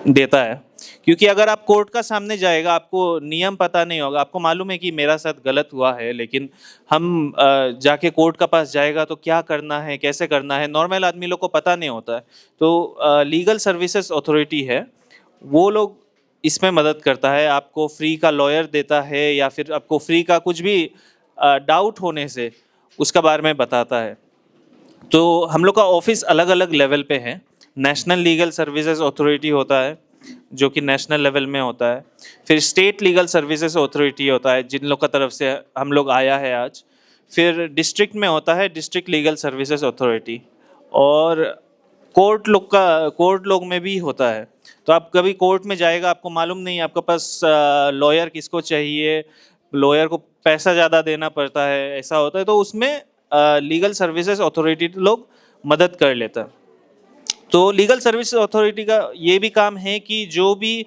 देता है। क्योंकि अगर आप कोर्ट का सामने जाएगा, आपको नियम पता नहीं होगा, आपको मालूम है कि मेरा साथ गलत हुआ है, लेकिन हम जाके कोर्ट का पास जाएगा तो क्या करना है, कैसे करना है, नॉर्मल आदमी लोग को पता नहीं होता है। तो लीगल सर्विसेज अथॉरिटी है, वो लोग इसमें मदद करता है, आपको फ्री का लॉयर देता है, या फिर आपको फ्री का कुछ भी डाउट होने से उसका बारे में बताता है। तो हम लोग का ऑफिस अलग अलग लेवल पे है। नेशनल लीगल सर्विसेज अथॉरिटी होता है जो कि नेशनल लेवल में होता है। फिर स्टेट लीगल सर्विसेज अथॉरिटी होता है जिन लोग का तरफ से हम लोग आया है आज। फिर डिस्ट्रिक्ट में होता है डिस्ट्रिक्ट लीगल सर्विसेज अथॉरिटी। और कोर्ट लोग में भी होता है। तो आप कभी कोर्ट में जाएगा, आपको मालूम नहीं आपके पास लॉयर किसको चाहिए, लॉयर को पैसा ज़्यादा देना पड़ता है, ऐसा होता है, तो उसमें लीगल सर्विसेज अथॉरिटी लोग मदद कर लेता है। तो लीगल सर्विसेज अथॉरिटी का ये भी काम है कि जो भी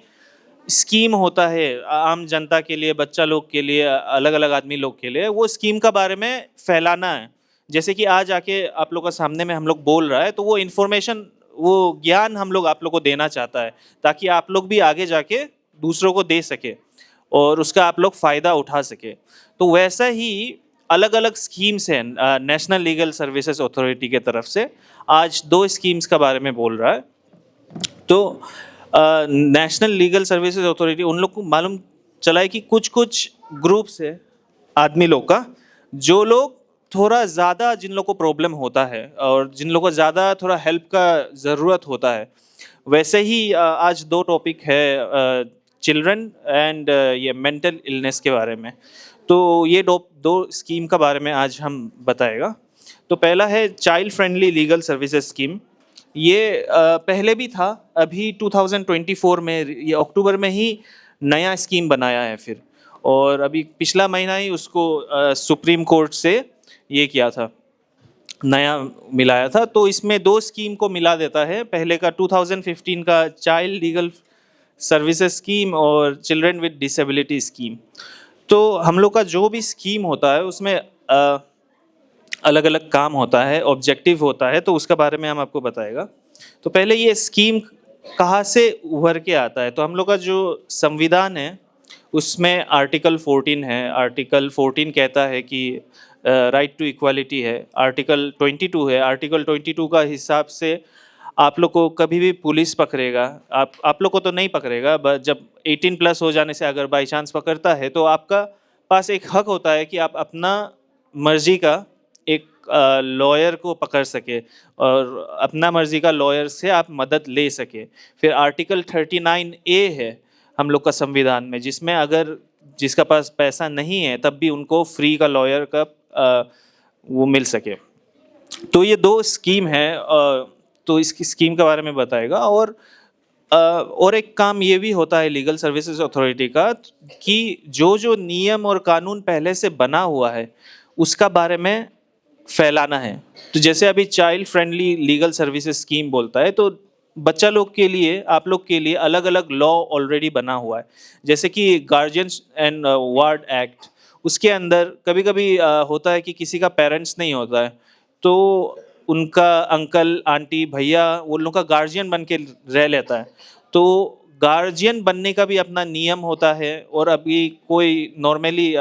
स्कीम होता है आम जनता के लिए, बच्चा लोग के लिए, अलग अलग आदमी लोग के लिए, वो स्कीम का बारे में फैलाना है। जैसे कि आज आके आप लोग का सामने में हम लोग बोल रहा है, तो वो इन्फॉर्मेशन, वो ज्ञान हम लोग आप लोग को देना चाहता है, ताकि आप लोग भी आगे जाके दूसरों को दे सके और उसका आप लोग फ़ायदा उठा सके। तो वैसा ही अलग अलग स्कीम्स हैं नेशनल लीगल सर्विसेज अथॉरिटी के तरफ से। आज 2 स्कीम्स का बारे में बोल रहा है। तो नेशनल लीगल सर्विसेज अथॉरिटी, उन लोग को मालूम चला है कि कुछ कुछ ग्रुप्स है आदमी लोग का, जो लोग थोड़ा ज़्यादा, जिन लोग को प्रॉब्लम होता है और जिन लोग को ज़्यादा थोड़ा हेल्प का ज़रूरत होता है। वैसे ही आज 2 टॉपिक है चिल्ड्रन एंड ये मेंटल इलनेस के बारे में। तो ये दो स्कीम का बारे में आज हम बताएगा। तो पहला है child friendly legal services scheme. ये पहले भी था, अभी 2024 में, ये अक्टूबर में ही नया स्कीम बनाया है फिर। और अभी पिछला महीना ही उसको सुप्रीम कोर्ट से ये किया था, नया मिलाया था। तो इसमें 2 स्कीम को मिला देता है। पहले का 2015 का चाइल्ड लीगल सर्विसेज स्कीम और चिल्ड्रन विद डिसेबिलिटी स्कीम। तो हम लोग का जो भी स्कीम होता है उसमें अलग अलग काम होता है, ऑब्जेक्टिव होता है, तो उसका बारे में हम आपको बताएगा। तो पहले ये स्कीम कहाँ से उभर के आता है। तो हम लोग का जो संविधान है उसमें आर्टिकल 14 है। आर्टिकल 14 कहता है कि राइट टू इक्वालिटी है। आर्टिकल 22 है। आर्टिकल 22 का हिसाब से आप लोग को कभी भी पुलिस पकड़ेगा, आप लोग को तो नहीं पकड़ेगा, बट जब 18 प्लस हो जाने से अगर बाई चांस पकड़ता है तो आपका पास एक हक होता है कि आप अपना मर्जी का एक लॉयर को पकड़ सके और अपना मर्जी का लॉयर से आप मदद ले सके। फिर आर्टिकल 39A है हम लोग का संविधान में, जिसमें अगर जिसका पास पैसा नहीं है तब भी उनको फ्री का लॉयर का वो मिल सके। तो ये 2 स्कीम है। तो इसकी स्कीम के बारे में बताएगा। और एक काम ये भी होता है लीगल सर्विसेज अथॉरिटी का कि जो जो नियम और कानून पहले से बना हुआ है उसका बारे में फैलाना है। तो जैसे अभी child friendly legal services scheme बोलता है, तो बच्चा लोग के लिए, आप लोग के लिए अलग अलग लॉ ऑलरेडी बना हुआ है। जैसे कि गार्जियंस एंड वार्ड एक्ट, उसके अंदर कभी कभी होता है कि किसी का पेरेंट्स नहीं होता है, तो उनका अंकल आंटी भैया वो लोग का गार्जियन बन के रह लेता है। तो गार्जियन बनने का भी अपना नियम होता है। और अभी कोई नॉर्मली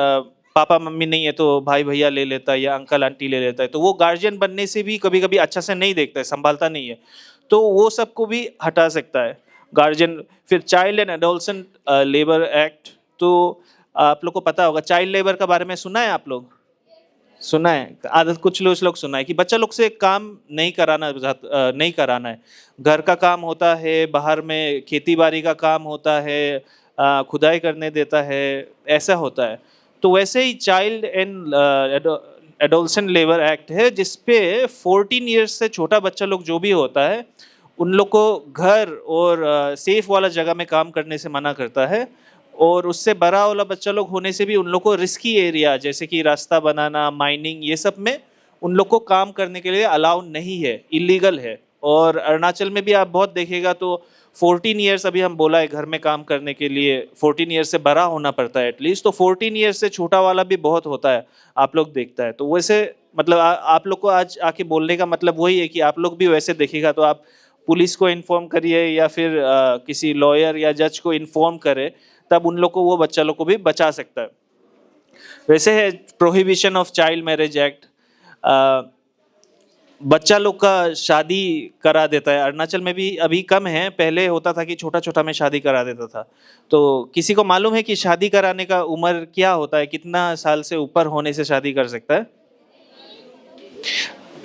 पापा मम्मी नहीं है तो भाई भैया ले लेता है या अंकल आंटी ले लेता है, तो वो गार्जियन बनने से भी कभी कभी अच्छा से नहीं देखता है, संभालता नहीं है, तो वो सबको भी हटा सकता है गार्जियन। फिर child and adolescent labour act, तो आप लोग को पता होगा, चाइल्ड लेबर का बारे में सुना है आप लोग? सुना है आदत, कुछ लोग सुना है कि बच्चा लोग से काम नहीं कराना है। घर का काम होता है, बाहर में खेती बाड़ी का काम होता है, खुदाई करने देता है, ऐसा होता है। तो वैसे ही child and adolescent labour act है, जिसपे 14 ईयर्स से छोटा बच्चा लोग जो भी होता है उन लोग को घर और सेफ वाला जगह में काम करने से मना करता है। और उससे बड़ा वाला बच्चा लोग होने से भी उन लोग को रिस्की एरिया जैसे कि रास्ता बनाना, माइनिंग, ये सब में उन लोग को काम करने के लिए अलाउ नहीं है, इलीगल है। और अरुणाचल में भी आप बहुत देखेगा तो 14 ईयर्स, अभी हम बोला है घर में काम करने के लिए 14 ईयर्स से बड़ा होना पड़ता है एटलीस्ट, तो 14 ईयर्स से छोटा वाला भी बहुत होता है, आप लोग देखता है। तो वैसे मतलब आप लोग को आज आके बोलने का मतलब वही है कि आप लोग भी वैसे देखेगा तो आप पुलिस को इन्फॉर्म करिए या फिर किसी लॉयर या जज को इन्फॉर्म करे, तब उन लोग को, वो बच्चा लोग को भी बचा सकता है। वैसे है prohibition of child marriage act, बच्चा लोग का शादी करा देता है। अरुणाचल में भी अभी कम है, पहले होता था कि छोटा छोटा में शादी करा देता था। तो किसी को मालूम है कि शादी कराने का उम्र क्या होता है, कितना साल से ऊपर होने से शादी कर सकता है?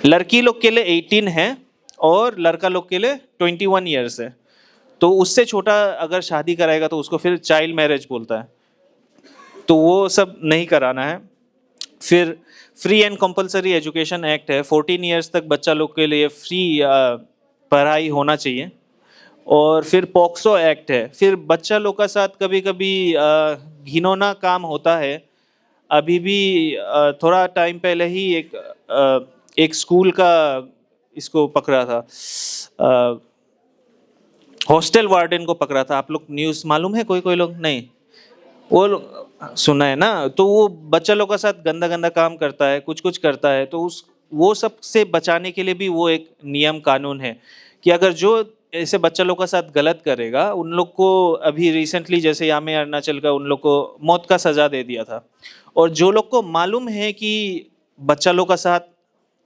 लड़की लोग के लिए 18 है और लड़का लोग के लिए 21 ईयर्स है। तो उससे छोटा अगर शादी कराएगा तो उसको फिर चाइल्ड मैरिज बोलता है, तो वो सब नहीं कराना है। फिर free and compulsory education act है, 14 ईयर्स तक बच्चा लोग के लिए फ्री पढ़ाई होना चाहिए। और फिर पॉक्सो एक्ट है। फिर बच्चा लोग का साथ कभी कभी घिनौना काम होता है। अभी भी थोड़ा टाइम पहले ही एक स्कूल का इसको पकड़ा था, हॉस्टल वार्डन को पकड़ा था। आप लोग न्यूज़ मालूम है? कोई कोई लोग नहीं, वो सुना है ना। तो वो बच्चा लोग का साथ गंदा गंदा काम करता है, कुछ कुछ करता है। तो उस वो सब से बचाने के लिए भी वो एक नियम कानून है कि अगर जो ऐसे बच्चा लोग का साथ गलत करेगा, उन लोग को अभी रिसेंटली जैसे यहाँ में अरुणाचल का, उन लोग को मौत का सजा दे दिया था। और जो लोग को मालूम है कि बच्चा लोग का साथ,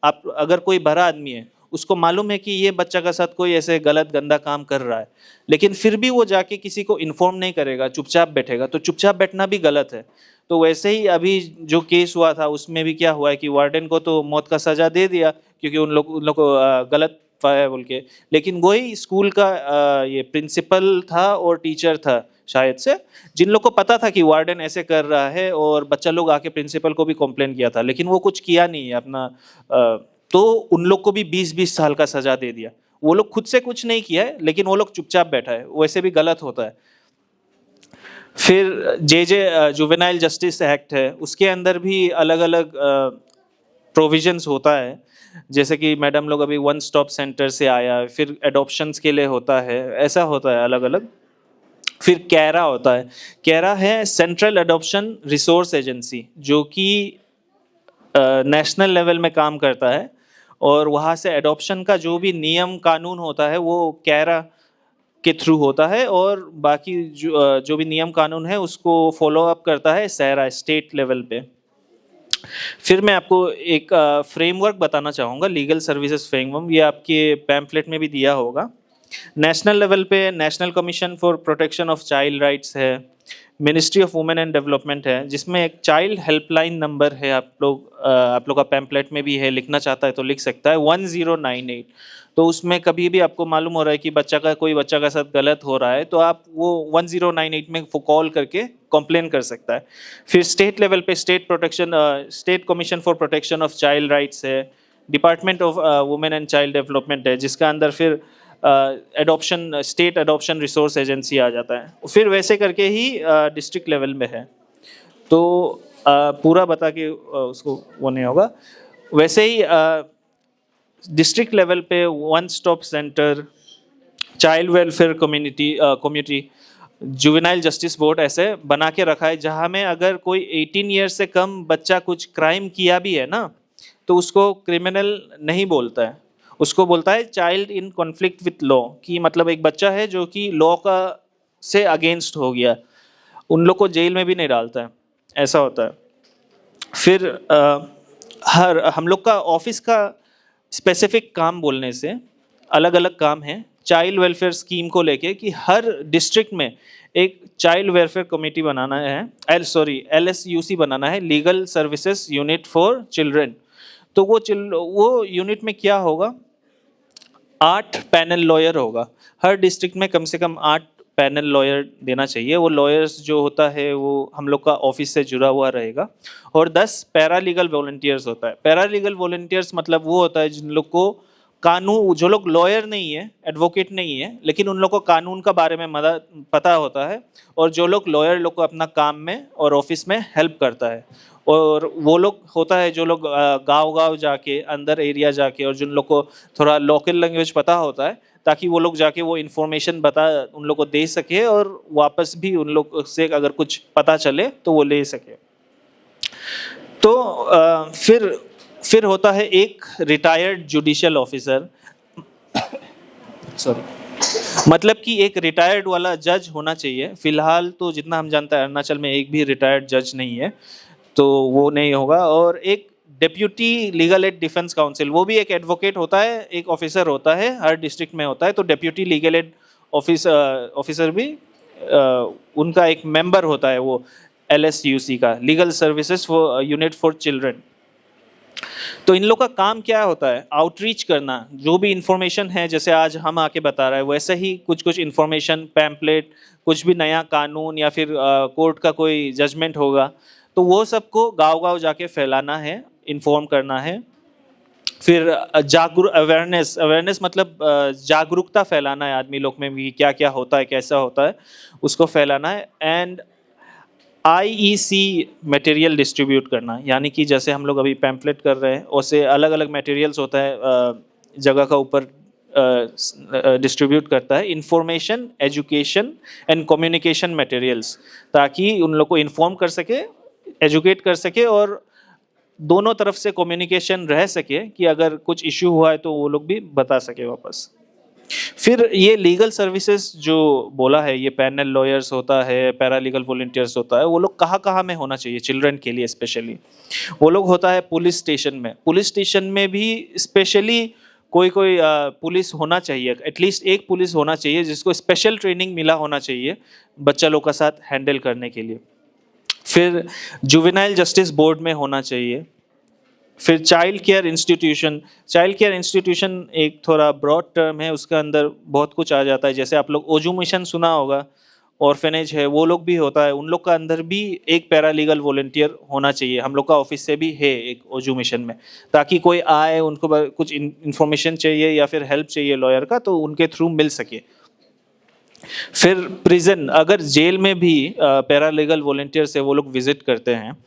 आप अगर कोई बड़ा आदमी है, उसको मालूम है कि ये बच्चा का साथ कोई ऐसे गलत गंदा काम कर रहा है, लेकिन फिर भी वो जाके किसी को इन्फॉर्म नहीं करेगा, चुपचाप बैठेगा, तो चुपचाप बैठना भी गलत है। तो वैसे ही अभी जो केस हुआ था उसमें भी क्या हुआ है कि वार्डन को तो मौत का सजा दे दिया क्योंकि उन लोग को गलत पाया बोल के। लेकिन वही स्कूल का ये प्रिंसिपल था और टीचर था शायद से, जिन लोग को पता था कि वार्डन ऐसे कर रहा है, और बच्चा लोग आके प्रिंसिपल को भी कंप्लेन किया था, लेकिन वो कुछ किया नहीं है अपना। तो उन लोग को भी 20-20 साल का सजा दे दिया। वो लोग खुद से कुछ नहीं किया है, लेकिन वो लोग चुपचाप बैठा है, वैसे भी गलत होता है। फिर जुवेनाइल जस्टिस एक्ट है, उसके अंदर भी अलग अलग प्रोविजंस होता है। जैसे कि मैडम लोग अभी वन स्टॉप सेंटर से आया, फिर एडॉप्शंस के लिए होता है, ऐसा होता है अलग अलग। फिर कैरा होता है। कैरा है सेंट्रल एडॉप्शन रिसोर्स एजेंसी, जो कि नेशनल लेवल में काम करता है, और वहाँ से एडॉप्शन का जो भी नियम कानून होता है वो कैरा के थ्रू होता है, और बाकी जो भी नियम कानून है उसको फॉलो अप करता है सैरा, स्टेट लेवल पे। फिर मैं आपको एक फ्रेमवर्क बताना चाहूँगा, लीगल सर्विसेज फ्रेमवर्क, ये आपके पैम्फलेट में भी दिया होगा। नेशनल लेवल पे national commission for protection of child rights है, ministry of women and development है, जिसमें एक चाइल्ड हेल्पलाइन नंबर है। आप लोग का पैम्पलेट में भी है, लिखना चाहता है तो लिख सकता है, 1098। तो उसमें कभी भी आपको मालूम हो रहा है कि कोई बच्चा का साथ गलत हो रहा है, तो आप वो 1098 में कॉल करके कंप्लेन कर सकता है। फिर स्टेट लेवल पे state commission for protection of child rights है, department of women and child development है, जिसका अंदर फिर स्टेट एडॉप्शन रिसोर्स एजेंसी आ जाता है। फिर वैसे करके ही डिस्ट्रिक्ट लेवल में है। तो पूरा बता के उसको वो नहीं होगा। वैसे ही डिस्ट्रिक्ट लेवल पे one stop centre, child welfare community, juvenile justice board ऐसे बना के रखा है, जहाँ में अगर कोई 18 ईयर से कम बच्चा कुछ क्राइम किया भी है ना, तो उसको क्रिमिनल नहीं बोलता है, उसको बोलता है child in conflict with law, कि मतलब एक बच्चा है जो कि लॉ का से अगेंस्ट हो गया, उन लोग को जेल में भी नहीं डालता है, ऐसा होता है। फिर हम लोग का ऑफिस का स्पेसिफिक काम बोलने से अलग अलग काम है चाइल्ड वेलफेयर स्कीम को लेके, कि हर डिस्ट्रिक्ट में एक चाइल्ड वेलफेयर कमेटी बनाना है, LSUC बनाना है, legal services unit for children. तो वो यूनिट में क्या होगा, 8 पैनल लॉयर होगा। हर डिस्ट्रिक्ट में कम से कम 8 पैनल लॉयर देना चाहिए। वो लॉयर्स जो होता है वो हम लोग का ऑफिस से जुड़ा हुआ रहेगा। और 10 पैरालीगल वॉलंटियर्स होता है। पैरालीगल वॉलंटियर्स मतलब वो होता है जिन लोग को जो लोग लॉयर नहीं है, एडवोकेट नहीं है, लेकिन उन लोग को कानून का बारे में मदद पता होता है, और जो लोग लॉयर लोग को अपना काम में और ऑफिस में हेल्प करता है। और वो लोग होता है जो लोग गांव-गांव जाके, अंदर एरिया जाके, और जिन लोग को थोड़ा लोकल लैंग्वेज पता होता है, ताकि वो लोग जाके वो इन्फॉर्मेशन उन लोग को दे सके, और वापस भी उन लोग से अगर कुछ पता चले तो वो ले सके। तो फिर होता है एक रिटायर्ड जुडिशियल ऑफिसर। सॉरी, मतलब कि एक रिटायर्ड वाला जज होना चाहिए। फिलहाल तो जितना हम जानते हैं अरुणाचल में एक भी रिटायर्ड जज नहीं है, तो वो नहीं होगा। और एक deputy legal aid defence council, वो भी एक एडवोकेट होता है, एक ऑफिसर होता है, हर डिस्ट्रिक्ट में होता है। तो डेप्यूटी लीगल एड ऑफिसर भी उनका एक मेंबर होता है, वो LSUC का, legal services for unit for children. तो इन लोग का काम क्या होता है? आउटरीच करना, जो भी इंफॉर्मेशन है, जैसे आज हम आके बता रहे हैं वैसे ही कुछ कुछ इंफॉर्मेशन, पैम्पलेट, कुछ भी नया कानून या फिर कोर्ट का कोई जजमेंट होगा, तो वो सबको गांव-गांव जाके फैलाना है, इन्फॉर्म करना है। फिर अवेयरनेस मतलब जागरूकता फैलाना है आदमी लोग में भी, क्या क्या होता है, कैसा होता है, उसको फैलाना है। एंड IEC मटेरियल डिस्ट्रीब्यूट करना, यानी कि जैसे हम लोग अभी पैम्पलेट कर रहे हैं, उससे अलग अलग मटेरियल्स होता है, जगह का ऊपर डिस्ट्रीब्यूट करता है, information, education and communication materials, ताकि उन लोग को इन्फॉर्म कर सके, एजुकेट कर सके, और दोनों तरफ से कम्युनिकेशन रह सके कि अगर कुछ इश्यू हुआ है तो वो लोग भी बता सके वापस। फिर ये लीगल सर्विसेज जो बोला है, ये पैनल लॉयर्स होता है, पैरालीगल वॉलंटियर्स होता है, वो लोग कहाँ कहाँ में होना चाहिए चिल्ड्रन के लिए स्पेशली? वो लोग होता है पुलिस स्टेशन में। पुलिस स्टेशन में भी स्पेशली कोई कोई पुलिस होना चाहिए, एटलीस्ट एक पुलिस होना चाहिए जिसको स्पेशल ट्रेनिंग मिला होना चाहिए बच्चा लोग का साथ हैंडल करने के लिए। फिर जुवेनाइल जस्टिस बोर्ड में होना चाहिए। फिर चाइल्ड केयर इंस्टीट्यूशन एक थोड़ा ब्रॉड टर्म है, उसके अंदर बहुत कुछ आ जाता है। जैसे आप लोग ओजू मिशन सुना होगा, ऑर्फेनेज है, वो लोग भी होता है, उन लोग का अंदर भी एक पैरालीगल वॉलंटियर होना चाहिए। हम लोग का ऑफिस से भी है एक ओजू मिशन में, ताकि कोई आए, उनको कुछ इन्फॉर्मेशन चाहिए या फिर हेल्प चाहिए लॉयर का, तो उनके थ्रू मिल सके। फिर प्रिजन, अगर जेल में भी पैरालीगल वॉलंटियर से वो लोग विजिट करते हैं,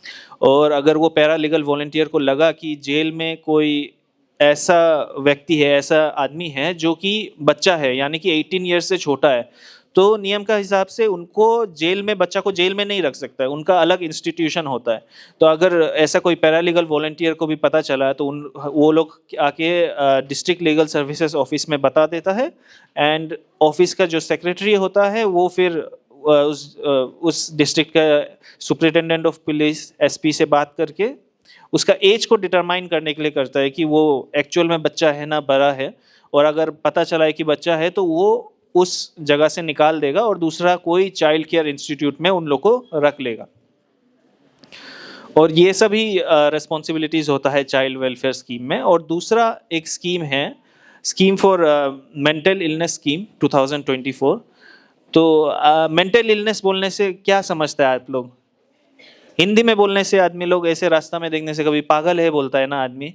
और अगर वो पैरालीगल वॉलंटियर को लगा कि जेल में कोई ऐसा व्यक्ति है, ऐसा आदमी है जो कि बच्चा है, यानी कि 18 ईयर्स से छोटा है, तो नियम का हिसाब से उनको जेल में, बच्चा को जेल में नहीं रख सकता है, उनका अलग इंस्टीट्यूशन होता है। तो अगर ऐसा कोई पैरालीगल वॉलंटियर को भी पता चला तो वो लोग आके डिस्ट्रिक्ट लीगल सर्विसेज ऑफिस में बता देता है, एंड ऑफिस का जो सेक्रेटरी होता है वो फिर उस डिस्ट्रिक्ट का सुपरिटेंडेंट ऑफ पुलिस, SP से बात करके उसका एज को डिटरमाइन करने के लिए करता है कि वो एक्चुअल में बच्चा है ना बड़ा है। और अगर पता चला है कि बच्चा है तो वो उस जगह से निकाल देगा और दूसरा कोई चाइल्ड केयर इंस्टीट्यूट में उन लोग को रख लेगा। और ये सभी रिस्पॉन्सिबिलिटीज होता है चाइल्ड वेलफेयर स्कीम में। और दूसरा एक स्कीम है, scheme for mental illness scheme 2024। तो मेंटल इलनेस बोलने से क्या समझता है आप लोग? हिंदी में बोलने से आदमी लोग ऐसे रास्ता में देखने से कभी पागल है बोलता है ना आदमी,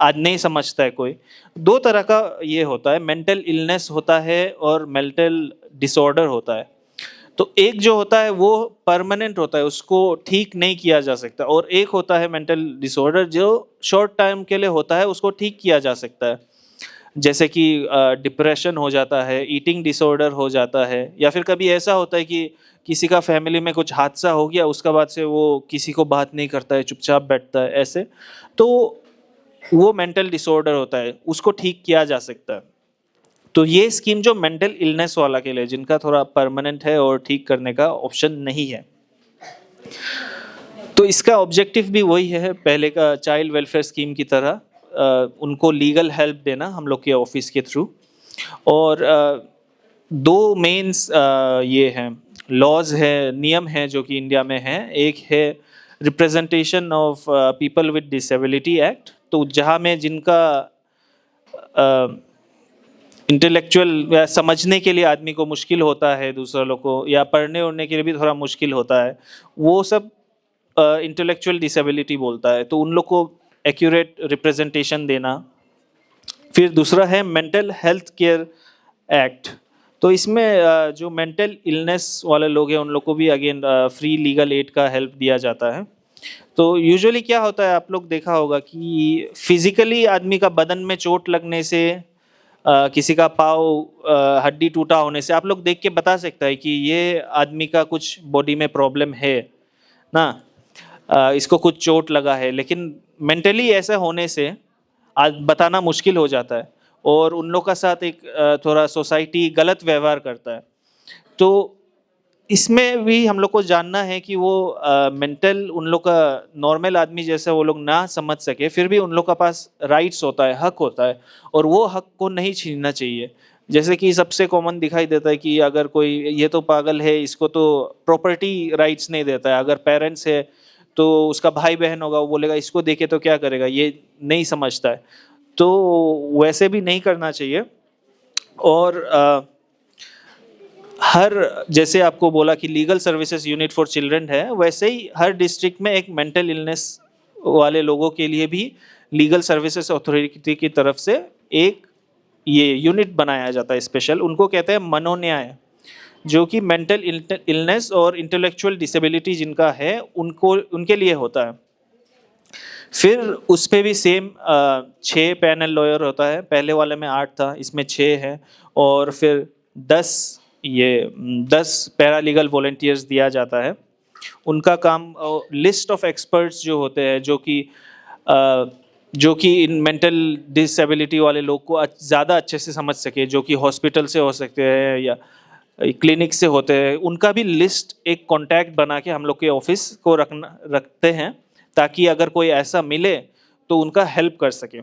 आज नहीं समझता है कोई। दो तरह का ये होता है, मेंटल इलनेस होता है और मेंटल डिसऑर्डर होता है। तो एक जो होता है वो परमानेंट होता है, उसको ठीक नहीं किया जा सकता, और एक होता है मेंटल डिसऑर्डर जो शॉर्ट टाइम के लिए होता है, उसको ठीक किया जा सकता है। जैसे कि डिप्रेशन हो जाता है, ईटिंग डिसऑर्डर हो जाता है, या फिर कभी ऐसा होता है कि किसी का फैमिली में कुछ हादसा हो गया, उसका बाद से वो किसी को बात नहीं करता है, चुपचाप बैठता है ऐसे, तो वो मेंटल डिसऑर्डर होता है, उसको ठीक किया जा सकता है। तो ये स्कीम जो मेंटल इलनेस वाला के लिए, जिनका थोड़ा परमानेंट है और ठीक करने का ऑप्शन नहीं है, तो इसका ऑब्जेक्टिव भी वही है पहले का चाइल्ड वेलफेयर स्कीम की तरह, उनको लीगल हेल्प देना हम लोग के ऑफिस के थ्रू। और दो मेंस ये हैं लॉज है, नियम है जो कि इंडिया में है। एक है representation of people with disability act, तो जहाँ में जिनका इंटेलेक्चुअल या समझने के लिए आदमी को मुश्किल होता है, दूसरे लोग को, या पढ़ने उड़ने के लिए भी थोड़ा मुश्किल होता है, वो सब इंटेलेक्चुअल डिसेबिलिटी बोलता है, तो उन लोग को एक्यूरेट रिप्रेजेंटेशन देना। फिर दूसरा है मेंटल हेल्थ केयर एक्ट, तो इसमें जो मेंटल इलनेस वाले लोग हैं उन लोग को भी अगेन फ्री लीगल एड का हेल्प दिया जाता है। तो यूजुअली क्या होता है, आप लोग देखा होगा कि फिजिकली आदमी का बदन में चोट लगने से, किसी का पाँव हड्डी टूटा होने से आप लोग देख के बता सकता है कि ये आदमी का कुछ बॉडी में प्रॉब्लम है ना, इसको कुछ चोट लगा है। लेकिन मेंटली ऐसा होने से आज बताना मुश्किल हो जाता है, और उन लोग का साथ एक थोड़ा सोसाइटी गलत व्यवहार करता है। तो इसमें भी हम लोग को जानना है कि वो मेंटल उन लोग का नॉर्मल आदमी जैसे वो लोग ना समझ सके, फिर भी उन लोग का पास राइट्स होता है, हक होता है, और वो हक को नहीं छीनना चाहिए। जैसे कि सबसे कॉमन दिखाई देता है कि अगर कोई ये तो पागल है, इसको तो प्रॉपर्टी राइट्स नहीं देता है। अगर पेरेंट्स है तो उसका भाई बहन होगा, वो बोलेगा इसको देखे तो क्या करेगा, ये नहीं समझता है। तो वैसे भी नहीं करना चाहिए। और हर, जैसे आपको बोला कि legal services unit for children है, वैसे ही हर डिस्ट्रिक्ट में एक मेंटल इलनेस वाले लोगों के लिए भी लीगल सर्विसेज अथॉरिटी की तरफ से एक ये यूनिट बनाया जाता है स्पेशल। उनको कहते हैं मनोन्याय, जो कि मेंटल इलनेस और इंटेलेक्चुअल डिसेबिलिटी जिनका है उनको, उनके लिए होता है। फिर उस पे भी सेम 6 पैनल लॉयर होता है। पहले वाले में 8 था, इसमें 6 है। और फिर 10 पैरालीगल वॉलंटियर्स दिया जाता है। उनका काम लिस्ट ऑफ एक्सपर्ट्स जो होते हैं, जो कि इन मेंटल डिसेबिलिटी वाले लोग को ज़्यादा अच्छे से समझ सके, जो कि हॉस्पिटल से हो सकते हैं या क्लिनिक से होते हैं, उनका भी लिस्ट एक कॉन्टैक्ट बना के हम लोग के ऑफिस को रखते हैं, ताकि अगर कोई ऐसा मिले तो उनका हेल्प कर सके।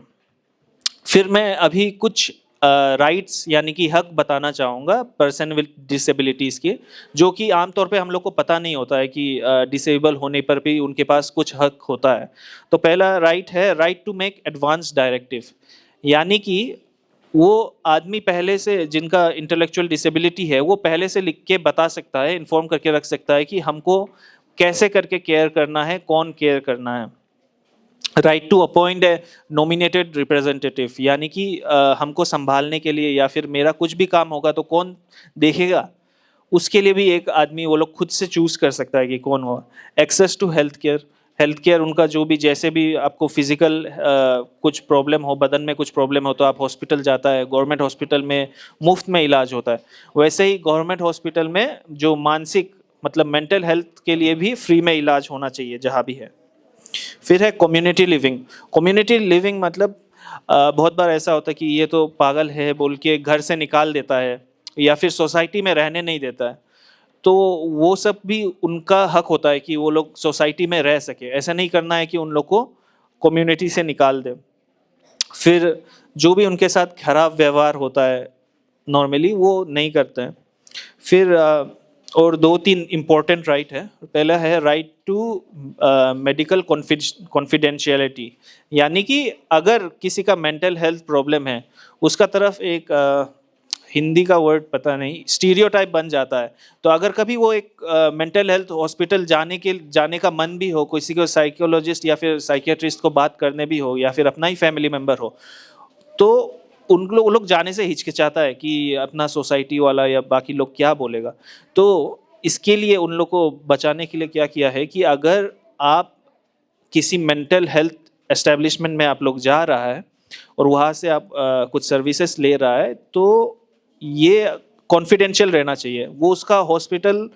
फिर मैं अभी कुछ राइट्स यानी कि हक बताना चाहूँगा पर्सन विद डिसेबिलिटीज़ के, जो कि आमतौर पे हम लोग को पता नहीं होता है कि डिसेबल होने पर भी उनके पास कुछ हक होता है। तो पहला राइट है right to make advance directive, यानी कि वो आदमी पहले से, जिनका इंटेलेक्चुअल डिसेबिलिटी है, वो पहले से लिख के बता सकता है, इन्फॉर्म करके रख सकता है कि हमको कैसे करके केयर करना है, कौन केयर करना है। Right to appoint a nominated representative, यानी कि हमको संभालने के लिए या फिर मेरा कुछ भी काम होगा तो कौन देखेगा, उसके लिए भी एक आदमी वो लोग खुद से चूज कर सकता है कि कौन हो। एक्सेस टू हेल्थ केयर उनका जो भी, जैसे भी आपको फिजिकल कुछ प्रॉब्लम हो, बदन में कुछ प्रॉब्लम हो तो आप हॉस्पिटल जाता है, गवर्नमेंट हॉस्पिटल में मुफ्त में इलाज होता है। वैसे ही गवर्नमेंट हॉस्पिटल में जो मानसिक मतलब मेंटल हेल्थ के लिए भी फ्री में इलाज होना चाहिए जहाँ भी है। फिर है कम्युनिटी लिविंग। कम्युनिटी लिविंग मतलब बहुत बार ऐसा होता है कि ये तो पागल है बोल के घर से निकाल देता है या फिर सोसाइटी में रहने नहीं देता है। तो वो सब भी उनका हक होता है कि वो लोग सोसाइटी में रह सके। ऐसा नहीं करना है कि उन लोग को कम्युनिटी से निकाल दे। फिर जो भी उनके साथ खराब व्यवहार होता है नॉर्मली, वो नहीं करते हैं। फिर और 2-3 इम्पोर्टेंट राइट है। पहला है राइट टू मेडिकल कॉन्फिडेंशियलिटी, यानी कि अगर किसी का मेंटल हेल्थ प्रॉब्लम है, उसका तरफ एक हिंदी का वर्ड पता नहीं, स्टीरियोटाइप बन जाता है। तो अगर कभी वो एक मेंटल हेल्थ हॉस्पिटल जाने का मन भी हो, किसी को साइकोलॉजिस्ट या फिर साइकियाट्रिस्ट को बात करने भी हो, या फिर अपना ही फैमिली मेम्बर हो, तो उन लोग जाने से हिचकिचाता है कि अपना सोसाइटी वाला या बाकी लोग क्या बोलेगा। तो इसके लिए उन लोग को बचाने के लिए क्या किया है कि अगर आप किसी मेंटल हेल्थ एस्टेब्लिशमेंट में आप लोग जा रहा है और वहाँ से आप कुछ सर्विसेज ले रहा है, तो ये कॉन्फिडेंशियल रहना चाहिए। वो उसका हॉस्पिटल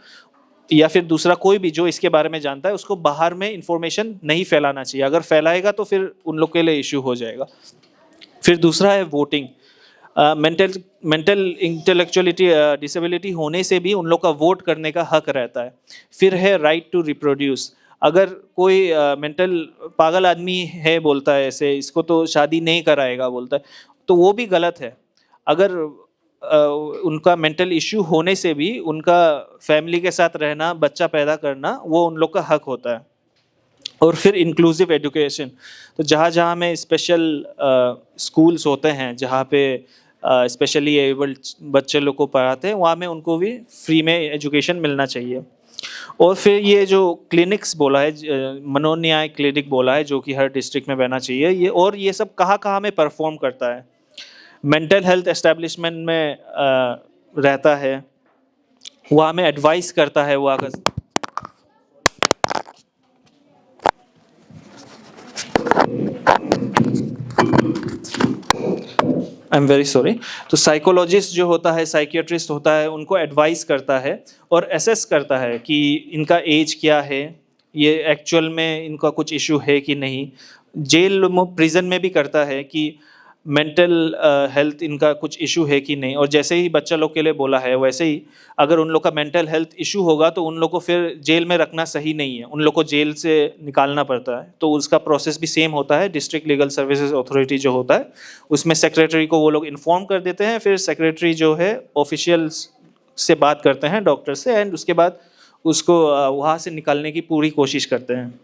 या फिर दूसरा कोई भी जो इसके बारे में जानता है, उसको बाहर में इंफॉर्मेशन नहीं फैलाना चाहिए। अगर फैलाएगा तो फिर उन लोग के लिए इश्यू हो जाएगा। फिर दूसरा है वोटिंग। मेंटल इंटेलेक्चुअलिटी डिसेबिलिटी होने से भी उन लोग का वोट करने का हक रहता है। फिर है राइट टू रिप्रोड्यूस। अगर कोई मेंटल पागल आदमी है, बोलता है ऐसे, इसको तो शादी नहीं कराएगा बोलता है, तो वो भी गलत है। अगर उनका मेंटल इश्यू होने से भी उनका फैमिली के साथ रहना, बच्चा पैदा करना, वो उन लोग का हक होता है। और फिर इंक्लूसिव एजुकेशन। तो जहाँ जहाँ में स्पेशल स्कूल्स होते हैं, जहाँ पे स्पेशली एबल्ड बच्चे लोग को पढ़ाते हैं, वहाँ में उनको भी फ्री में एजुकेशन मिलना चाहिए। और फिर ये जो क्लिनिक्स बोला है, मनोन्याय क्लिनिक बोला है, जो कि हर डिस्ट्रिक्ट में बनना चाहिए। ये सब कहाँ कहाँ में परफॉर्म करता है? मेंटल हेल्थ एस्टेब्लिशमेंट में रहता है, वहाँ में एडवाइस करता है, वहाँ का आई एम वेरी सॉरी। तो साइकोलॉजिस्ट जो होता है, साइकियाट्रिस्ट होता है, उनको एडवाइस करता है और एसेस करता है कि इनका एज क्या है, ये एक्चुअल में इनका कुछ इशू है कि नहीं। जेल में, प्रिजन में भी करता है कि मेंटल हेल्थ इनका कुछ इशू है कि नहीं। और जैसे ही बच्चा लोग के लिए बोला है, वैसे ही अगर उन लोग का मेंटल हेल्थ इशू होगा तो उन लोग को फिर जेल में रखना सही नहीं है, उन लोग को जेल से निकालना पड़ता है। तो उसका प्रोसेस भी सेम होता है। डिस्ट्रिक्ट लीगल सर्विसेज अथॉरिटी जो होता है उसमें सेक्रेटरी को वो लोग इन्फॉर्म कर देते हैं, फिर सेक्रेटरी जो है ऑफिशियल्स से बात करते हैं डॉक्टर से, एंड उसके बाद उसको वहाँ से निकालने की पूरी कोशिश करते हैं।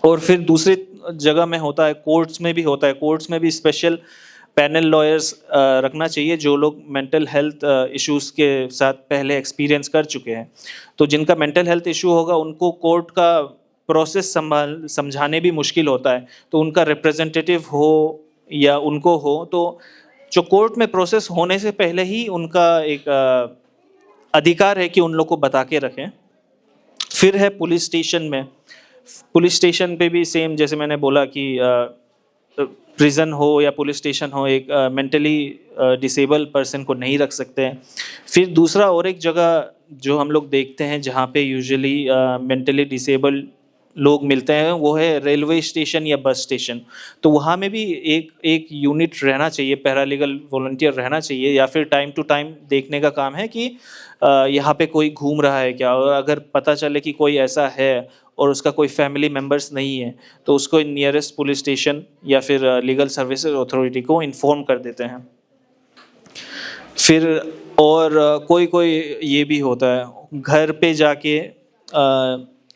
और फिर दूसरी जगह में होता है, कोर्ट्स में भी होता है। कोर्ट्स में भी स्पेशल पैनल लॉयर्स रखना चाहिए जो लोग मेंटल हेल्थ इश्यूज के साथ पहले एक्सपीरियंस कर चुके हैं। तो जिनका मेंटल हेल्थ इशू होगा उनको कोर्ट का प्रोसेस समझाने भी मुश्किल होता है, तो उनका रिप्रेजेंटेटिव हो या उनको हो, तो जो कोर्ट में प्रोसेस होने से पहले ही उनका एक अधिकार है कि उन लोग को बता के रखें। फिर है पुलिस स्टेशन में। पुलिस स्टेशन पे भी सेम, जैसे मैंने बोला कि प्रिजन हो या पुलिस स्टेशन हो, एक मेंटली डिसेबल पर्सन को नहीं रख सकते हैं। फिर दूसरा और एक जगह जो हम लोग देखते हैं जहाँ पे यूजुअली मेंटली डिसेबल लोग मिलते हैं, वो है रेलवे स्टेशन या बस स्टेशन। तो वहाँ में भी एक यूनिट रहना चाहिए, पैरालीगल वॉलंटियर रहना चाहिए, या फिर टाइम टू टाइम देखने का काम है कि यहाँ पे कोई घूम रहा है क्या, और अगर पता चले कि कोई ऐसा है और उसका कोई फैमिली मेम्बर्स नहीं है तो उसको नियरेस्ट पुलिस स्टेशन या फिर लीगल सर्विसेज अथॉरिटी को इन्फॉर्म कर देते हैं। फिर और कोई कोई ये भी होता है, घर पे जाके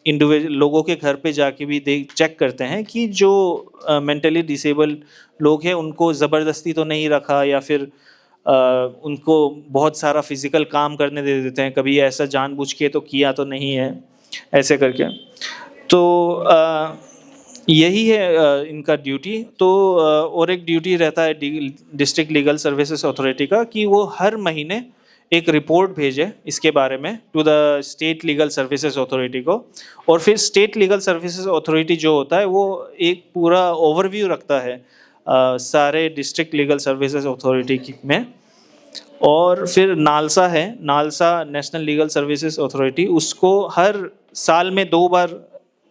इंडिविजुअल लोगों के घर पे जाके भी चेक करते हैं कि जो मेंटली डिसेबल लोग हैं उनको ज़बरदस्ती तो नहीं रखा, या फिर उनको बहुत सारा फिजिकल काम करने दे देते हैं, कभी ऐसा जानबूझ के तो किया तो नहीं है, ऐसे करके। तो यही है इनका ड्यूटी। तो और एक ड्यूटी रहता है डिस्ट्रिक्ट लीगल सर्विसेज अथॉरिटी का कि वो हर महीने एक रिपोर्ट भेजे इसके बारे में to the state legal services authority को। और फिर स्टेट लीगल सर्विसेज अथॉरिटी जो होता है वो एक पूरा ओवरव्यू रखता है सारे डिस्ट्रिक्ट लीगल सर्विसेज अथॉरिटी में। और फिर नालसा है, NALSA national legal services authority, उसको हर साल में 2 बार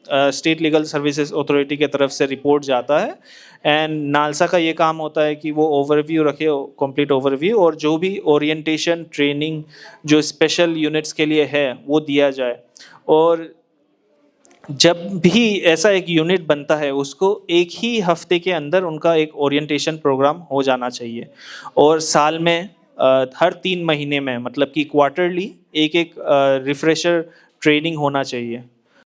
स्टेट लीगल सर्विसेज अथॉरिटी के तरफ से रिपोर्ट जाता है। एंड नालसा का ये काम होता है कि वो ओवरव्यू रखे, कंप्लीट ओवरव्यू, और जो भी ओरिएंटेशन ट्रेनिंग जो स्पेशल यूनिट्स के लिए है वो दिया जाए। और जब भी ऐसा एक यूनिट बनता है उसको एक ही हफ्ते के अंदर उनका एक ओरिएंटेशन प्रोग्राम हो जाना चाहिए। और साल में हर 3 महीने में, मतलब कि क्वार्टरली एक रिफ्रेशर ट्रेनिंग होना चाहिए।